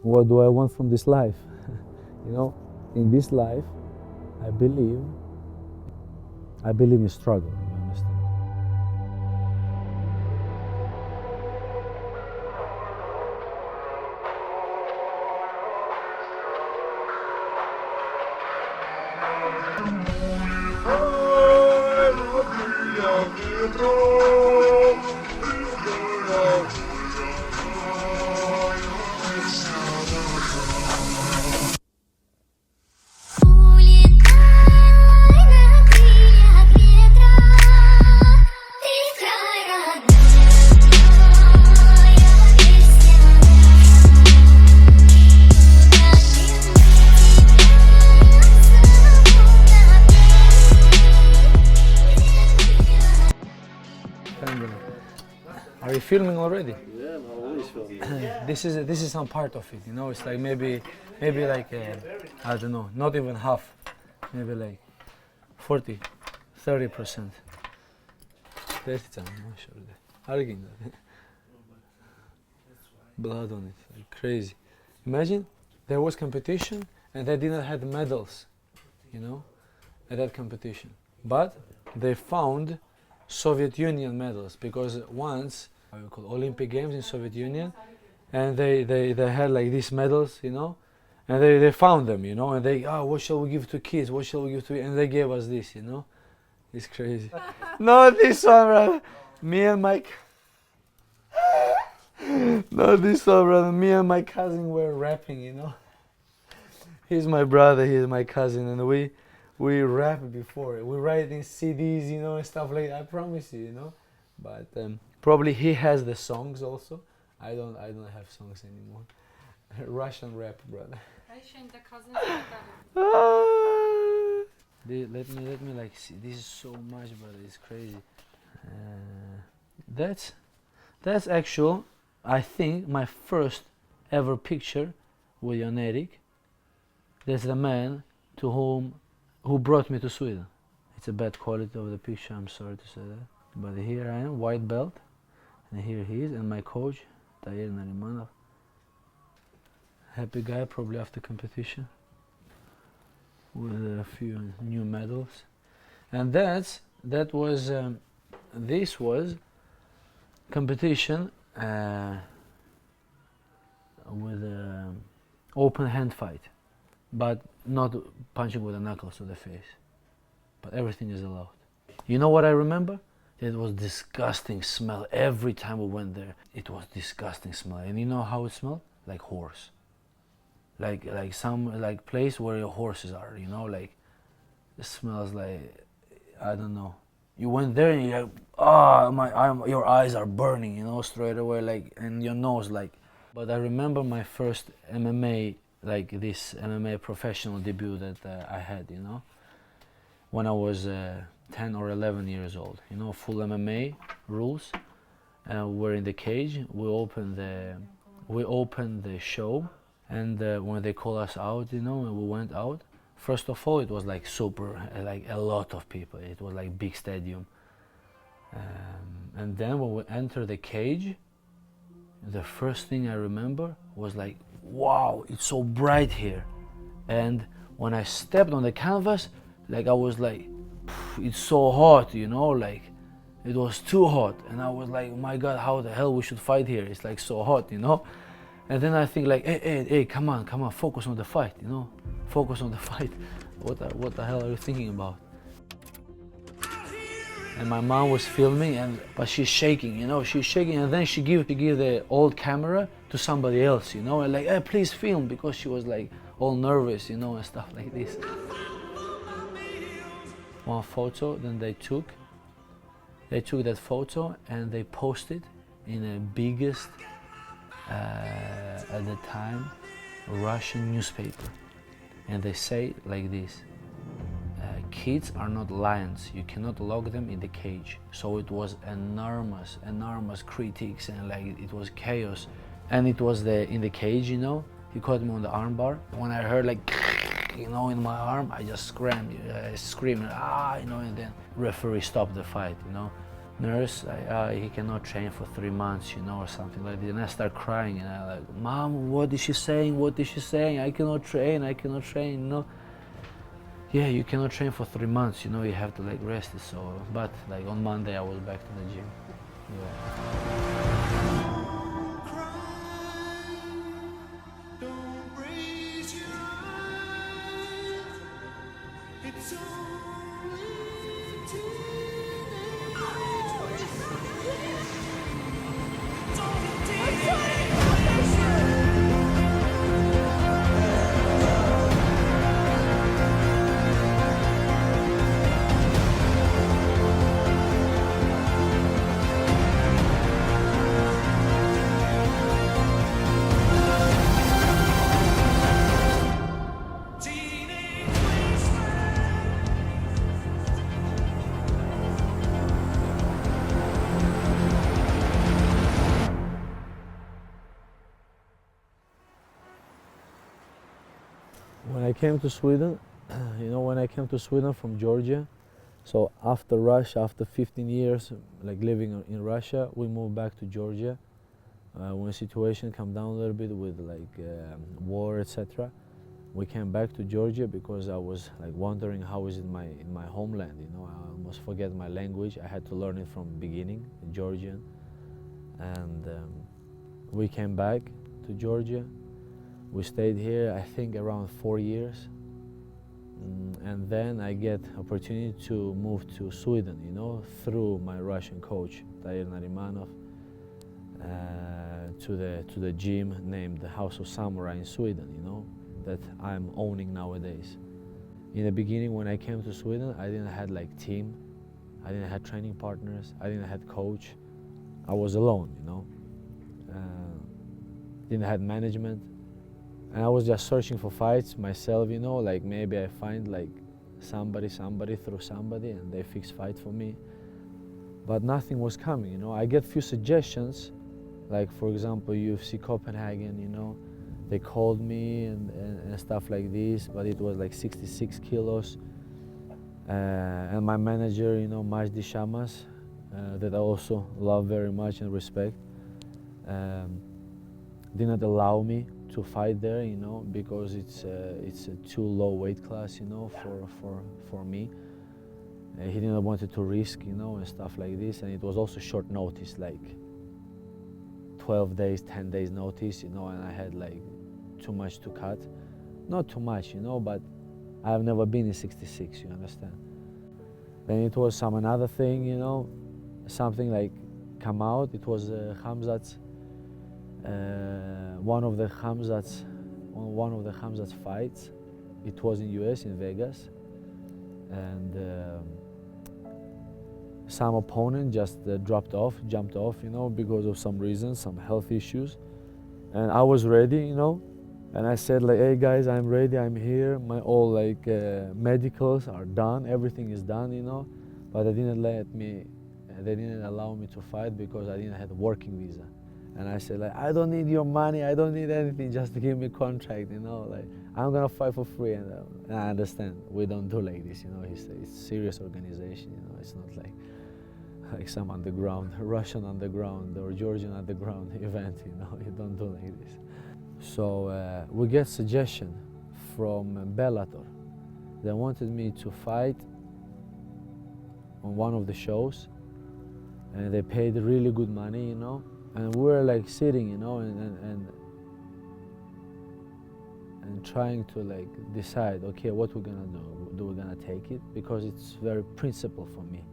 What do I want from this life? In this life, I believe in struggle, you understand? Are you filming already? Yeah, I'm always filming. This is some part of it, It's like maybe like I don't know, not even half, maybe like 40, 30%. Blood on it, like crazy. Imagine there was competition and they didn't have medals, at that competition. But they found Soviet Union medals because once we call Olympic Games in Soviet Union, and they had like these medals, and they found them, and they what shall we give to kids? What shall we give to? And they gave us this, It's crazy. Not this one, brother. Me and my not this one, brother. Me and my cousin were rapping, He's my brother, he's my cousin, and we rap before. We write in CDs, and stuff like that. I promise you, But probably he has the songs also. I don't have songs anymore. Russian rap, brother. Let me like see. This is so much, brother. It's crazy. That's actual. I think my first ever picture with Jan Erik. That's the man who brought me to Sweden. It's a bad quality of the picture, I'm sorry to say that. But here I am, white belt, and here he is, and my coach, Taher Narimanov. Happy guy, probably after competition, with a few new medals. And this was competition with an open hand fight. But not punching with the knuckles to the face. But everything is allowed. You know what I remember? It was disgusting smell every time we went there. It was disgusting smell. And you know how it smelled? Like horse. Like some like place where your horses are, like it smells like, I don't know. You went there and you're like, your eyes are burning, straight away, like, and your nose, like. But I remember my first MMA, like this MMA professional debut that I had, when I was 10 or 11 years old, full MMA rules. We're in the cage. We opened the show, and when they call us out, and we went out. First of all, it was like super, like a lot of people. It was like big stadium. And then when we entered the cage, the first thing I remember was like, wow, it's so bright here. And when I stepped on the canvas, like I was like, it's so hot, like it was too hot. And I was like, oh my God, how the hell we should fight here? It's like so hot, And then I think like, hey, come on, focus on the fight, Focus on the fight. What the hell are you thinking about? And my mom was filming, but she's shaking, she's shaking, and then she give the old camera to somebody else, and like, hey, please film, because she was like all nervous, and stuff like this. One photo, then they took that photo and they posted in the biggest, at the time, Russian newspaper, and they say like this. Kids are not lions. You cannot lock them in the cage. So it was enormous critiques, and like it was chaos. And it was in the cage, He caught me on the armbar. When I heard like, in my arm, I just screamed, and then referee stopped the fight, nurse, he cannot train for 3 months, or something like that. And I start crying, and I like, Mom, what is she saying? What is she saying? I cannot train. Yeah, you cannot train for 3 months, you have to like rest it. So, but like on Monday I was back to the gym. Yeah. When I came to Sweden, when I came to Sweden from Georgia, so after Russia, after 15 years like living in Russia, we moved back to Georgia. When the situation came down a little bit with like war, etc., we came back to Georgia because I was like wondering how is it in my homeland. I almost forget my language. I had to learn it from the beginning, Georgian, and we came back to Georgia. We stayed here, I think, around 4 years, and then I get opportunity to move to Sweden, through my Russian coach, Tahir Narimanov, to the gym named the House of Samurai in Sweden, that I'm owning nowadays. In the beginning, when I came to Sweden, I didn't have like team, I didn't have training partners, I didn't have coach. I was alone, didn't have management. And I was just searching for fights myself, like maybe I find like somebody through somebody and they fix fight for me. But nothing was coming, I get few suggestions, like for example, UFC Copenhagen, they called me and stuff like this, but it was like 66 kilos. And my manager, Majdi Shamas, that I also love very much and respect, didn't allow me to fight there, because it's a too low weight class, for me. He didn't want to risk, and stuff like this, and it was also short notice, like 12 days, 10 days notice, and I had like too much to cut. Not too much, but I've never been in 66, you understand? Then it was some another thing, something like come out. It was Khamzat's. One of the Khamzat's fights, it was in US, in Vegas, and some opponent just jumped off, because of some reason, some health issues, and I was ready, and I said like, hey guys, I'm ready, I'm here, my all like medicals are done, everything is done, but they didn't allow me to fight because I didn't have a working visa. And I said like, I don't need your money, I don't need anything, just to give me a contract, like I'm gonna fight for free. And I understand, we don't do like this, it's a serious organization, it's not like some underground, Russian underground or Georgian underground event, you don't do like this. So we get suggestion from Bellator. They wanted me to fight on one of the shows, and they paid really good money, and we were like sitting, and trying to like decide, okay, what we're gonna do. Do we gonna take it? Because it's very principle for me.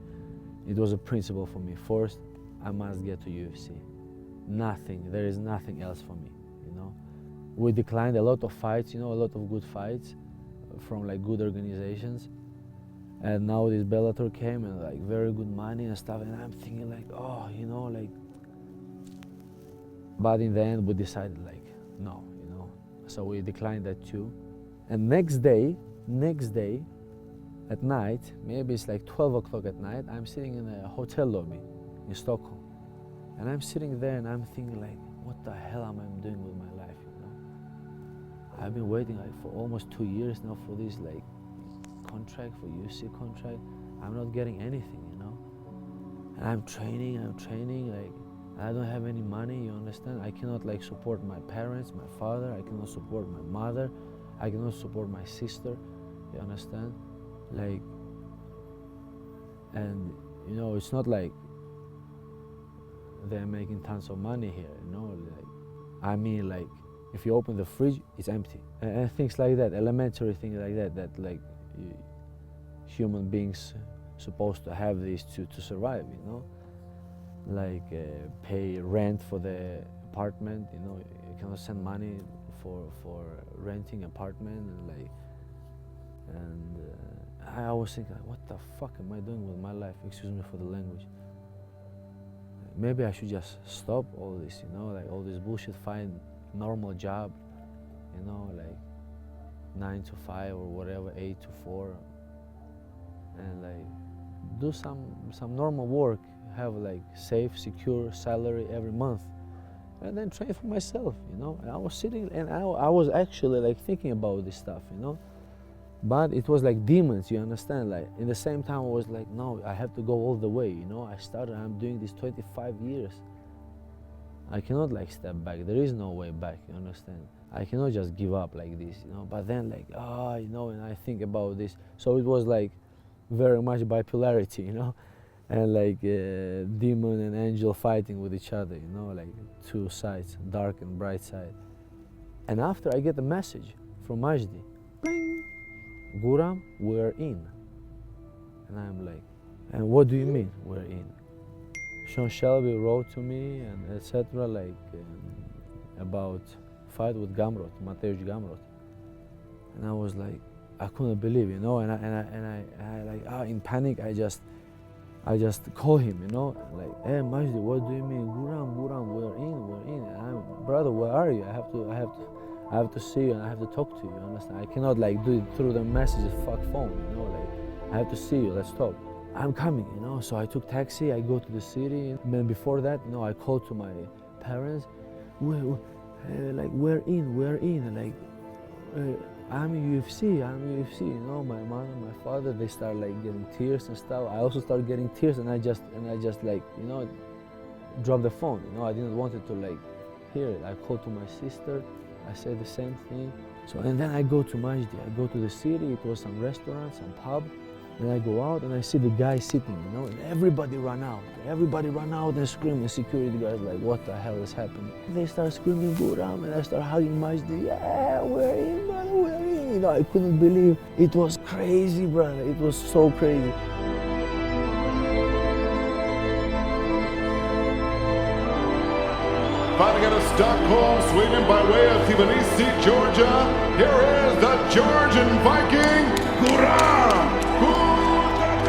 It was a principle for me. First, I must get to UFC. There is nothing else for me, We declined a lot of fights, a lot of good fights from like good organizations. And now this Bellator came and like very good money and stuff, and I'm thinking like, oh, like. But in the end, we decided like, no, So we declined that too. And next day at night, maybe it's like 12 o'clock at night, I'm sitting in a hotel lobby in Stockholm. And I'm sitting there and I'm thinking like, what the hell am I doing with my life, I've been waiting like for almost 2 years now for this like contract, for UFC contract. I'm not getting anything, I'm training, like I don't have any money, you understand? I cannot like support my parents, my father, I cannot support my mother, I cannot support my sister, you understand? Like, and you know, it's not like they're making tons of money here, you know? Like, I mean, like, if you open the fridge, it's empty. And things like that, elementary things like that, that like human beings supposed to have these to survive, you know? Like pay rent for the apartment, you know, you cannot send money for renting apartment, and like, and I was thinking, like, what the fuck am I doing with my life? Excuse me for the language. Maybe I should just stop all this, you know, like all this bullshit, find normal job, you know, like 9 to 5 or whatever, 8 to 4, and like do some normal work, have like safe, secure salary every month, and then train for myself, you know. And I was sitting and I was actually like thinking about this stuff, you know, but it was like demons, you understand? Like in the same time I was like, no, I have to go all the way, you know. I'm doing this 25 years. I cannot like step back. There is no way back, you understand? I cannot just give up like this, you know. But then like, you know, and I think about this. So it was like very much bipolarity, you know, and like demon and angel fighting with each other, you know, like two sides, dark and bright side. And after I get a message from Majdi, bling, Guram, we're in. And I'm like, and what do you mean we're in? Sean Shelby wrote to me and etc. like about fight with Gamrot, Mateusz Gamrot. And I was like, I couldn't believe, you know, and I like, in panic, I just call him, you know, like, hey Majdi, what do you mean, Guram, we're in. And I'm, brother, where are you? I have to see you and I have to talk to you, understand? I cannot like do it through the messages, fuck phone, you know, like, I have to see you, let's talk. I'm coming, you know, so I took taxi, I go to the city, and then before that, you know, I called to my parents, we're in, like, I'm in UFC, you know, my mother, my father, they start like getting tears and stuff. I also start getting tears, and I just like, you know, drop the phone, you know, I didn't want it to like hear it. I called to my sister, I said the same thing. So, and then I go to Majdi, I go to the city, it was some restaurant, some pub, and I go out and I see the guy sitting, you know, and everybody run out and screaming. Security guys like, what the hell is happening? They start screaming Guram, and I start hugging Majdi. Yeah, we're in, brother, we're in. You know, I couldn't believe. It was crazy, brother. It was so crazy. Fighting out of Stockholm, Sweden by way of Tbilisi, Georgia, here is the Georgian Viking, Guram Kutateladze.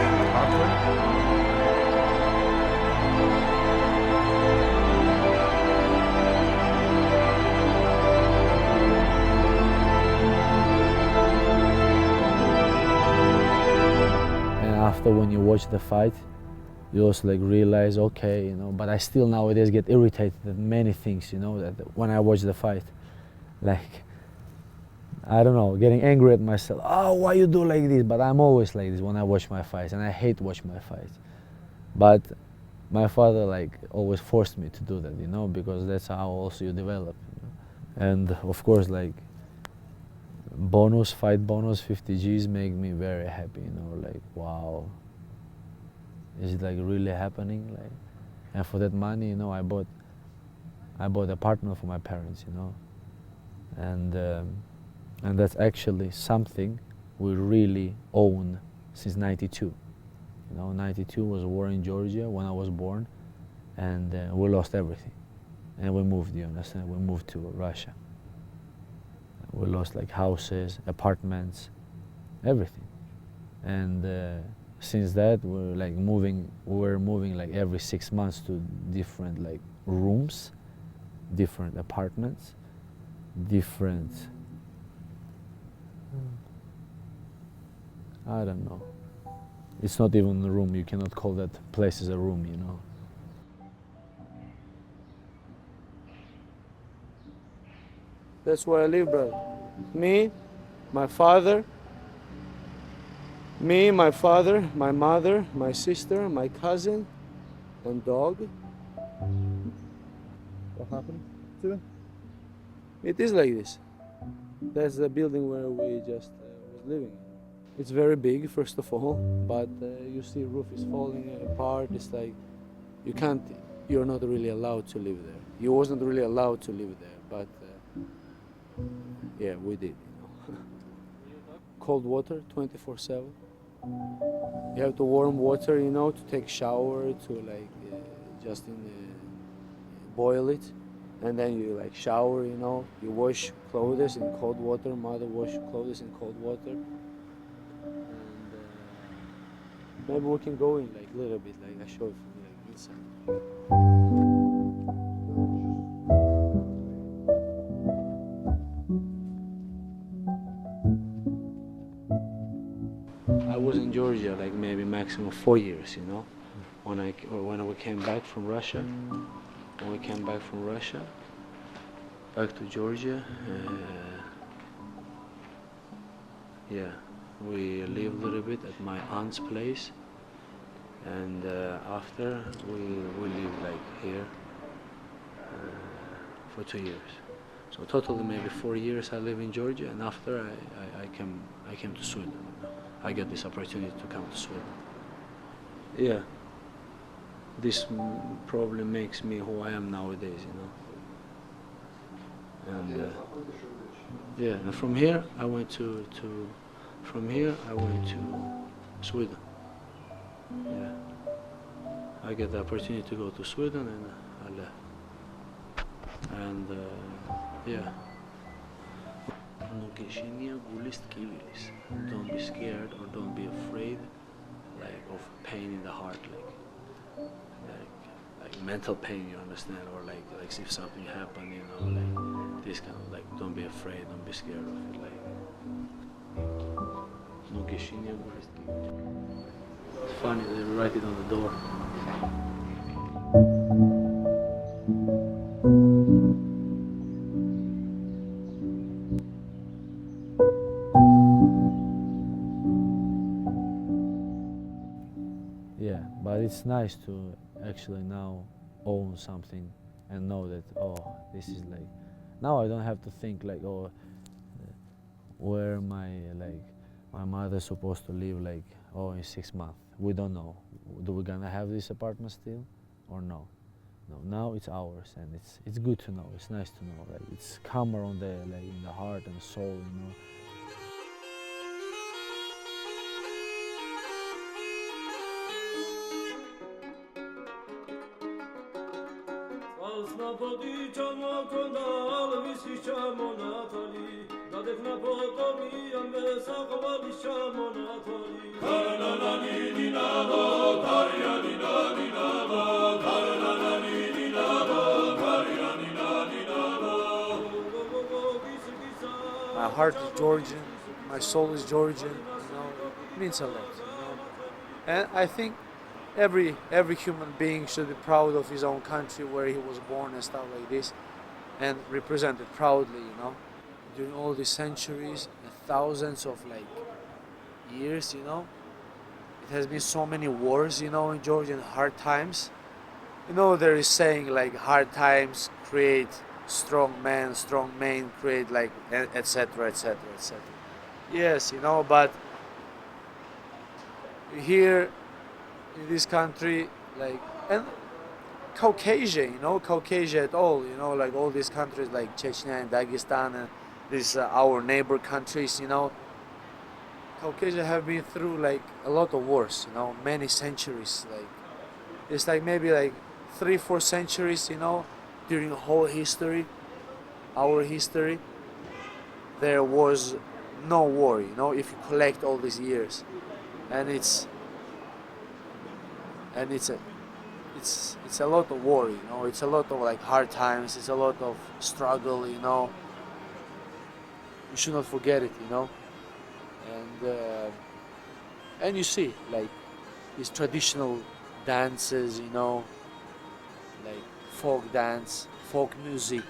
And after when you watch the fight, you also like realize, okay, you know, but I still nowadays get irritated at many things, you know, that when I watch the fight, like, I don't know, getting angry at myself. Oh, why you do like this? But I'm always like this when I watch my fights, and I hate watch my fights. But my father like always forced me to do that, you know, because that's how also you develop. You know? And of course, like fight bonus, 50 Gs make me very happy, you know, like, wow. Is it like really happening? Like, and for that money, you know, I bought an apartment for my parents, you know, and that's actually something we really own since '92. You know, '92 was a war in Georgia when I was born, and we lost everything, and we moved. You understand? We moved to Russia. We lost like houses, apartments, everything, and. Since that, we're moving like every 6 months to different like rooms, different apartments, different, I don't know. It's not even a room, you cannot call that place as a room, you know. That's where I live, brother. Me, my father, my mother, my sister, my cousin, And dog. What happened to it? It is like this. That's the building where we just was living. It's very big, first of all, but you see roof is falling apart. It's like you can't, you're not really allowed to live there. You wasn't really allowed to live there, but yeah, we did, you know. Cold water, 24/7. You have to warm water, you know, to take shower, to like just boil it, and then you like shower, you know. You wash clothes in cold water. Mother wash clothes in cold water. And maybe we can go in like a little bit, like I show it from like inside. I was in Georgia like maybe maximum 4 years, you know, when we came back from Russia. When we came back from Russia, back to Georgia, yeah, we lived a little bit at my aunt's place, and after we lived like here for 2 years. So totally maybe 4 years I live in Georgia, and after I came to Sweden. I got this opportunity to come to Sweden. Yeah, this probably makes me who I am nowadays, you know. And yeah, and from here I went to Sweden. Yeah, I got the opportunity to go to Sweden, and I left. And yeah. Don't be scared or don't be afraid, like of pain in the heart, like mental pain, you understand, or like if something happened, you know, like this kind of like, don't be afraid, don't be scared of it, like. It's funny, they write it on the door. Yeah, but it's nice to actually now own something and know that, oh, this is like, now I don't have to think like, oh, where my mother's supposed to live, like, oh, in 6 months. We don't know. Do we gonna have this apartment still or no? No, now it's ours, and it's good to know. It's nice to know, like it's calmer on the like in the heart and soul, you know. My heart is Georgian, my soul is Georgian, you know, it means a lot, you know. And I think every human being should be proud of his own country, where he was born and stuff like this, and represent it proudly, you know. During all these centuries and thousands of like years, you know, it has been so many wars, you know, in Georgia, and hard times. You know, there is saying like hard times create strong men create like etc etc etc. Yes, you know, but here in this country, like, and Caucasia, you know, Caucasia at all, you know, like all these countries like Chechnya and Dagestan and these our neighbor countries, you know, Caucasia have been through like a lot of wars, you know, many centuries, like it's like maybe like 3-4 centuries, you know, during the whole history, our history, there was no war, you know, if you collect all these years, and it's a lot of war, you know, it's a lot of like hard times, it's a lot of struggle, you know. You should not forget it, you know. And you see like these traditional dances, you know, like folk dance, folk music,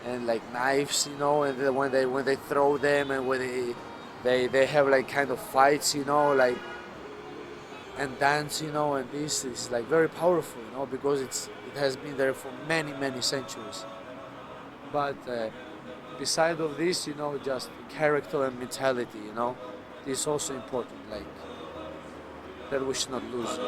and like knives, you know, and then when they throw them, and when they have like kind of fights, you know, like and dance, you know, and this is like very powerful, you know, because it has been there for many, many centuries. But beside of this, you know, just character and mentality, you know, is also important, like that we should not lose.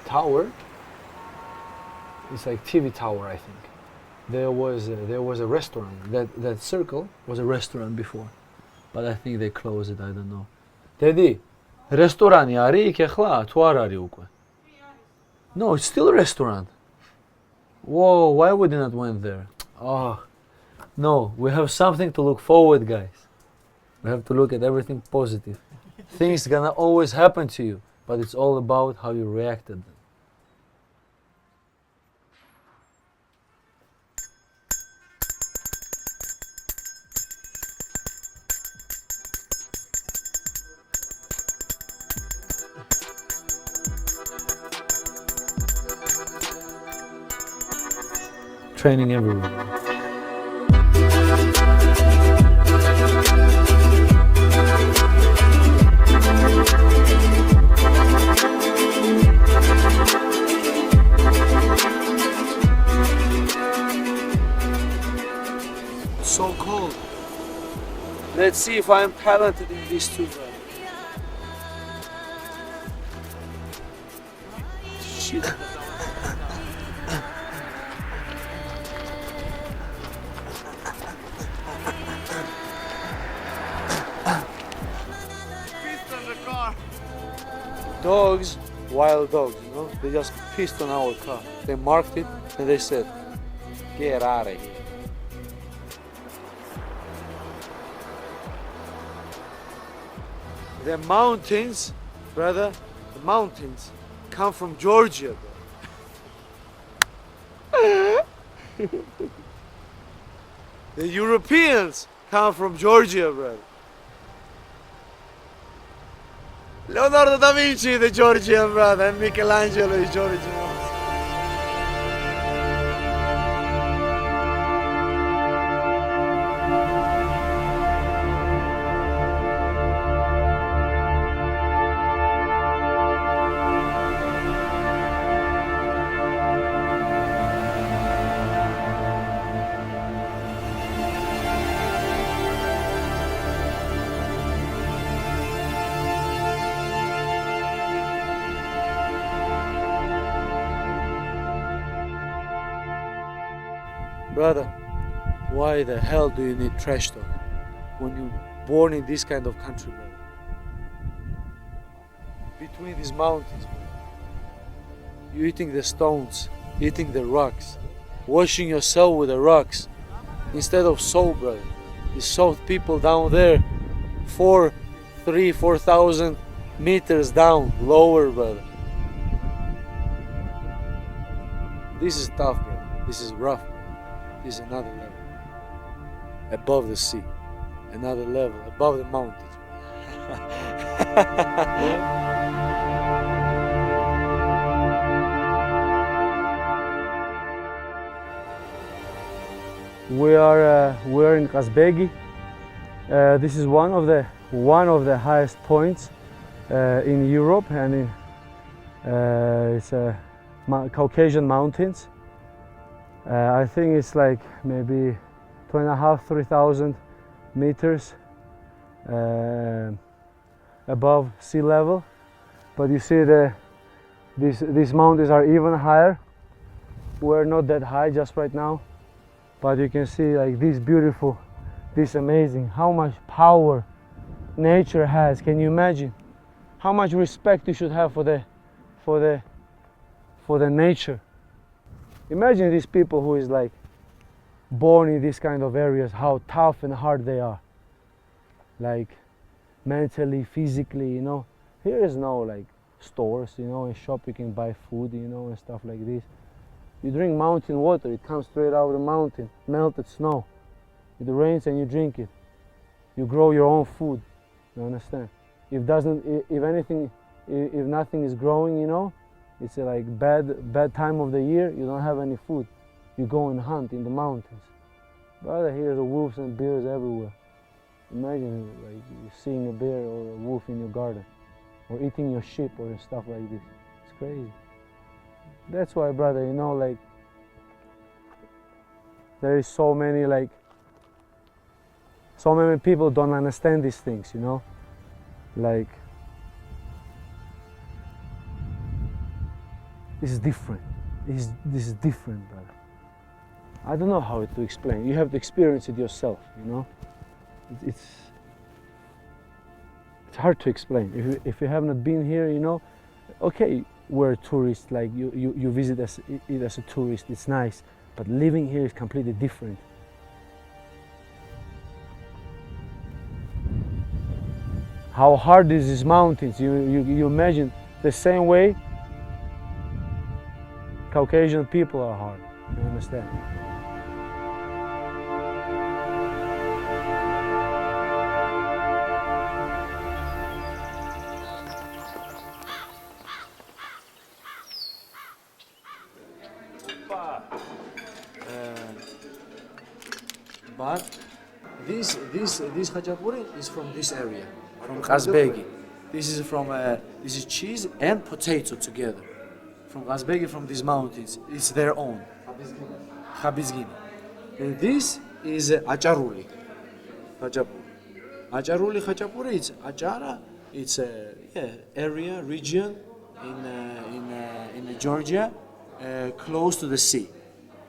Tower. It's like TV tower, I think. There was a restaurant. That circle was a restaurant before, but I think they closed it. I don't know. Dedi, restorani ari ke khla, tu ar ari ukve. No, it's still a restaurant. Whoa, why we did not went there? Oh, no, we have something to look forward, guys. We have to look at everything positive. Things gonna always happen to you, but it's all about how you reacted. Training everywhere. So cold. Let's see if I'm talented in these two. Shit. Dogs, wild dogs, you know, they just pissed on our car. They marked it and they said, "Get out of here." The mountains, brother, the mountains come from Georgia, bro. The Europeans come from Georgia, brother. Leonardo da Vinci, the Georgian, brother, and Michelangelo is Georgian. Brother, why the hell do you need trash talk when you're born in this kind of country, brother? Between these mountains, brother. You're eating the stones, eating the rocks, washing yourself with the rocks instead of soap, brother. You saw people down there 4,000 meters down, lower, brother. This is tough, brother. This is rough. Is another level above the sea, another level above the mountains. We are in Kazbegi. This is one of the highest points in Europe, and it's Caucasian mountains. I think it's like maybe 2,500–3,000 meters above sea level. But you see these mountains are even higher. We're not that high just right now, but you can see like this beautiful, this amazing, how much power nature has. Can you imagine how much respect you should have for the nature? Imagine these people who is like born in these kind of areas, how tough and hard they are, like mentally, physically, you know. Here is no like stores, you know, in shop you can buy food, you know, and stuff like this. You drink mountain water, it comes straight out of the mountain, melted snow. It rains and you drink it. You grow your own food, you understand? if anything, if nothing is growing, you know, it's like bad time of the year. You don't have any food. You go and hunt in the mountains. Brother, here's the wolves and bears everywhere. Imagine like you seeing a bear or a wolf in your garden, or eating your sheep or stuff like this. It's crazy. That's why, brother, you know, like there is so many people don't understand these things, you know, like this is different. This is different, brother. I don't know how to explain. You have to experience it yourself, you know. It's hard to explain. If you have not been here, you know, okay, we're tourists, like you visit it as a tourist, it's nice, but living here is completely different. How hard is these mountains? You imagine the same way Caucasian people are hard, you understand? But this khachapuri is from this area, from Kazbegi. This is cheese and potato together. From Kazbegi, from these mountains, it's their own. Khabizgini. And this is acharuli. Khachapuri. Acharuli khachapuri. It's achara. It's a area region in Georgia, close to the sea.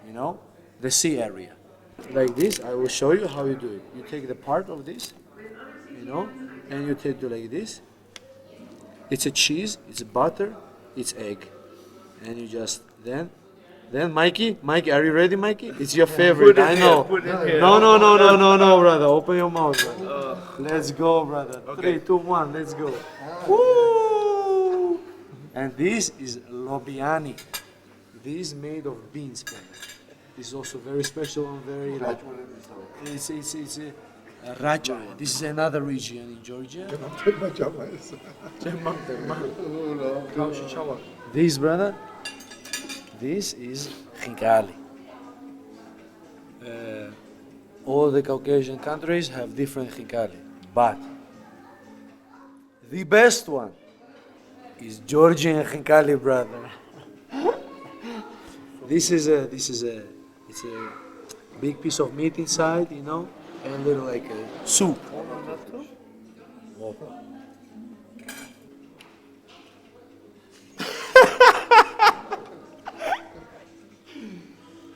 You know, the sea area. Like this, I will show you how you do it. You take the part of this, you know, and you take it like this. It's a cheese, it's butter, it's egg. And you just, then Mikey, are you ready, Mikey? It's your favorite, I know. No, brother, open your mouth, brother. Let's go, brother. Okay. 3, 2, 1, let's go. Woo! And this is lobiani. This is made of beans, brother. This is also very special and very like, it's Raja. This is another region in Georgia. This, brother, this is khinkali. All the Caucasian countries have different khinkali, but the best one is Georgian khinkali, brother. This is a big piece of meat inside, you know, and a little like a soup. Oh.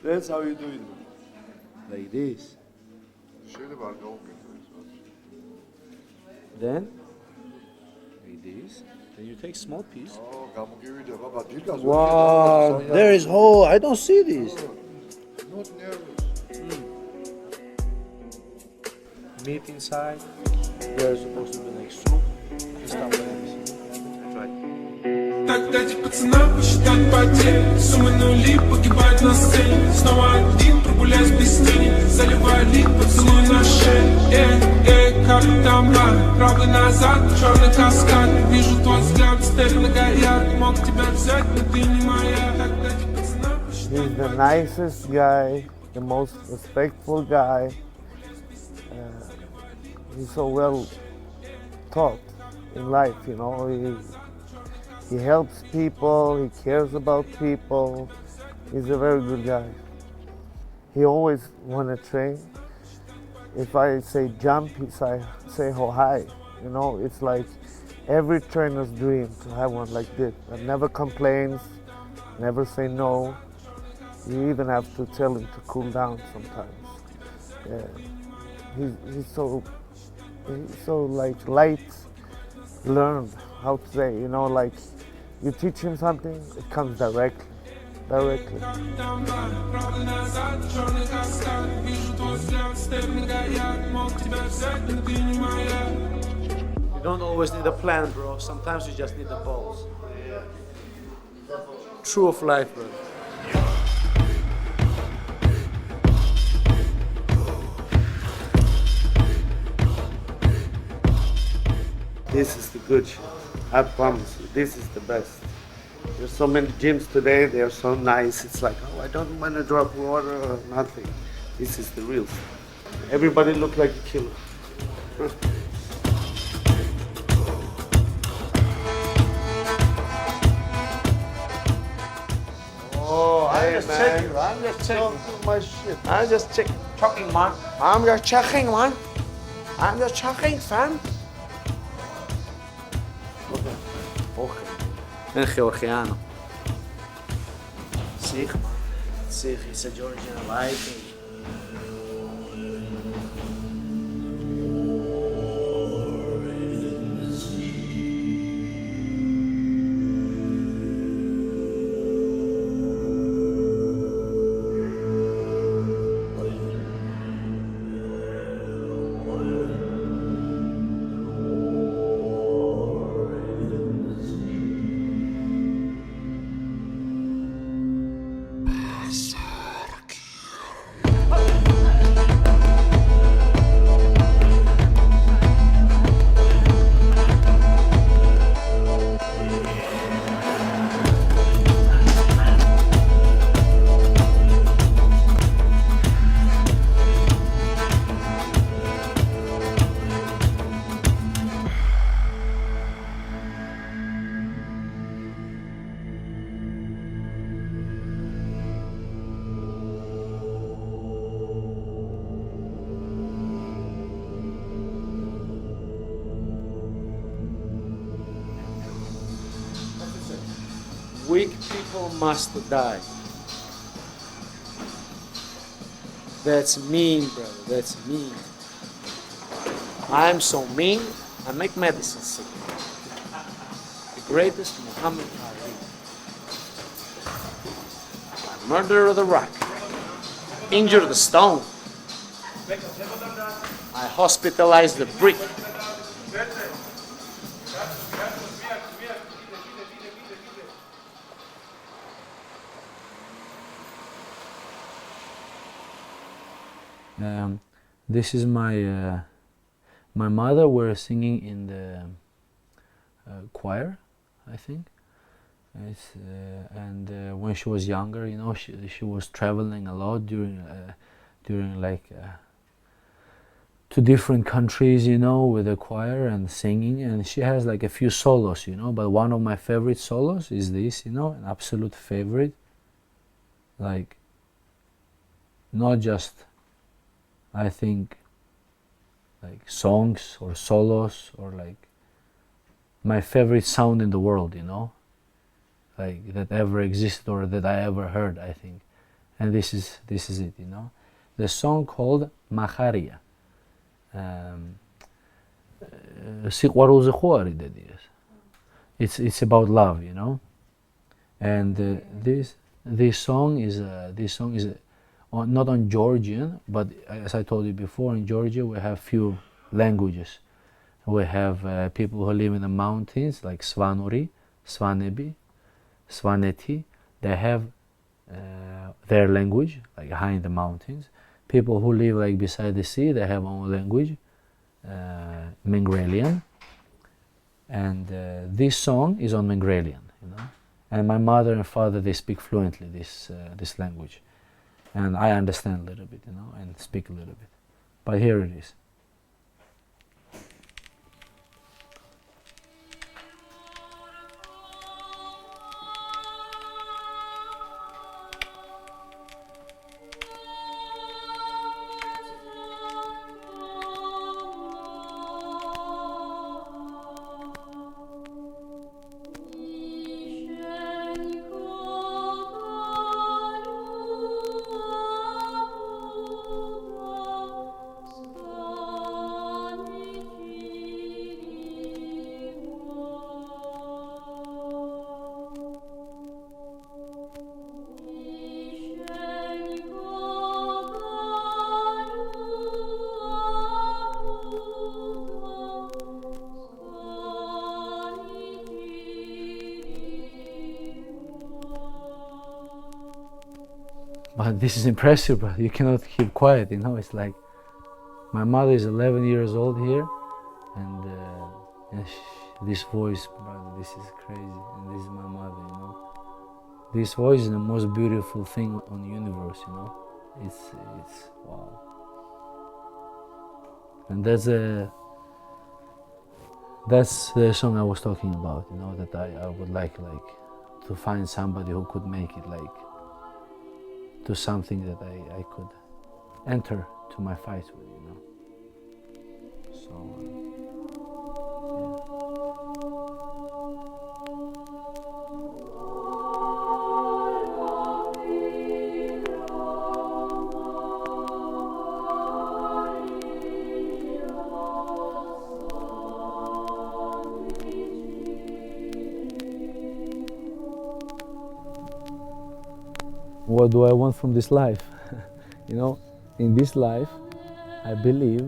That's how you do it. Like this. Then, like this. Then you take small piece. Wow, there is whole. I don't see this. Meat inside. There's supposed to be like soup and stuff like this. That's right. Так дайте пацанам посчитать потери. Суммы нули погибают на сцене. Снова один прогуляюсь без тени. Заливаю лик, поцелуй на шее. Как там рано, правый назад, черный каскад. Вижу твой взгляд, стерлинга горят. Мог тебя взять, но ты не моя. Так дайте пацанам посчитать He's the nicest guy, the most respectful guy. He's so well taught in life, you know. He helps people, he cares about people. He's a very good guy. He always want to train. If I say jump, he say how high. You know, it's like every trainer's dream to have one like this. That never complains, never say no. You even have to tell him to cool down sometimes. He's so like light learned how to say, you know, like you teach him something, it comes directly. You don't always need a plan, bro. Sometimes you just need the balls. True of life, bro. This is the good shit. I promise you, this is the best. There's so many gyms today, they are so nice. It's like, oh, I don't want to drop water or nothing. This is the real stuff. Everybody look like a killer. Oh, I'm just checking, I'm just checking. My shit. I'm just checking, man. I'm just checking, man. I'm just checking, fam. En Georgiano. Sig, man. Sig, it's a Georgian Viking. Weak people must die. That's mean, brother. That's mean. I'm so mean, I make medicine sick. The greatest Muhammad Ali. I murder the rock. Injure the stone. I hospitalize the brick. This is my my mother were singing in the choir, I think. When she was younger, you know, she was traveling a lot during like to different countries, you know, with the choir and singing. And she has like a few solos, you know. But one of my favorite solos is this, you know, an absolute favorite. Like, not just, I think, like songs or solos or like my favorite sound in the world, you know, like that ever existed or that I ever heard, I think. And this is it, you know. The song called Macharia. It's about love, you know. And this song is not on Georgian, but as I told you before, in Georgia we have few languages. We have people who live in the mountains, like Svanuri, Svanebi, Svaneti. They have their language, like high in the mountains. People who live like beside the sea, they have own language, Mingrelian. And this song is on Mingrelian, you know. And my mother and father, they speak fluently this language. And I understand a little bit, you know, and speak a little bit. But here it is. But this is impressive, but you cannot keep quiet, you know. It's like my mother is 11 years old here, and And this voice, brother, this is crazy. And this is my mother, you know. This voice is the most beautiful thing on the universe, you know. It's wow. And that's the song I was talking about, you know, that I would like to find somebody who could make it like to something that I could enter to my fight with, you know. So what do I want from this life? You know, in this life, I believe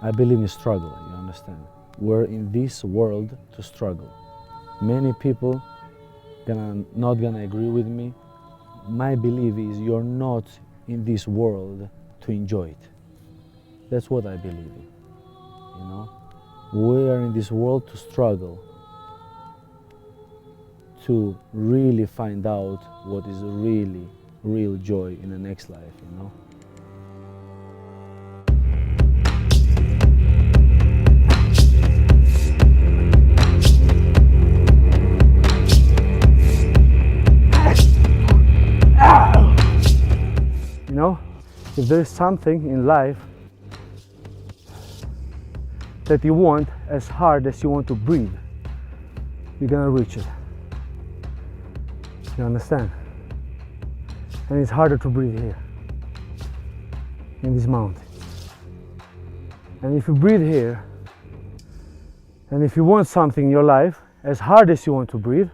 in struggle, you understand? We're in this world to struggle. Many people not gonna agree with me. My belief is you're not in this world to enjoy it. That's what I believe in, you know? We are in this world to struggle, to really find out what is really real joy in the next life, you know? You know, if there is something in life that you want as hard as you want to breathe, you're gonna reach it. You understand? And it's harder to breathe here, in this mountain. And if you breathe here, and if you want something in your life, as hard as you want to breathe,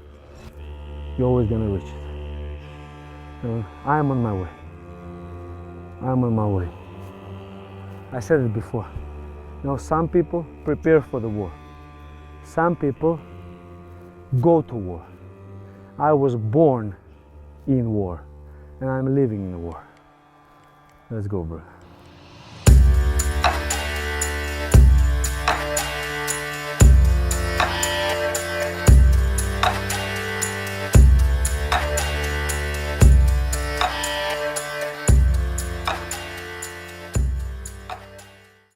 you're always gonna reach it. And I'm on my way. I'm on my way. I said it before. You know, some people prepare for the war. Some people go to war. I was born in war, and I'm living in war. Let's go, bro.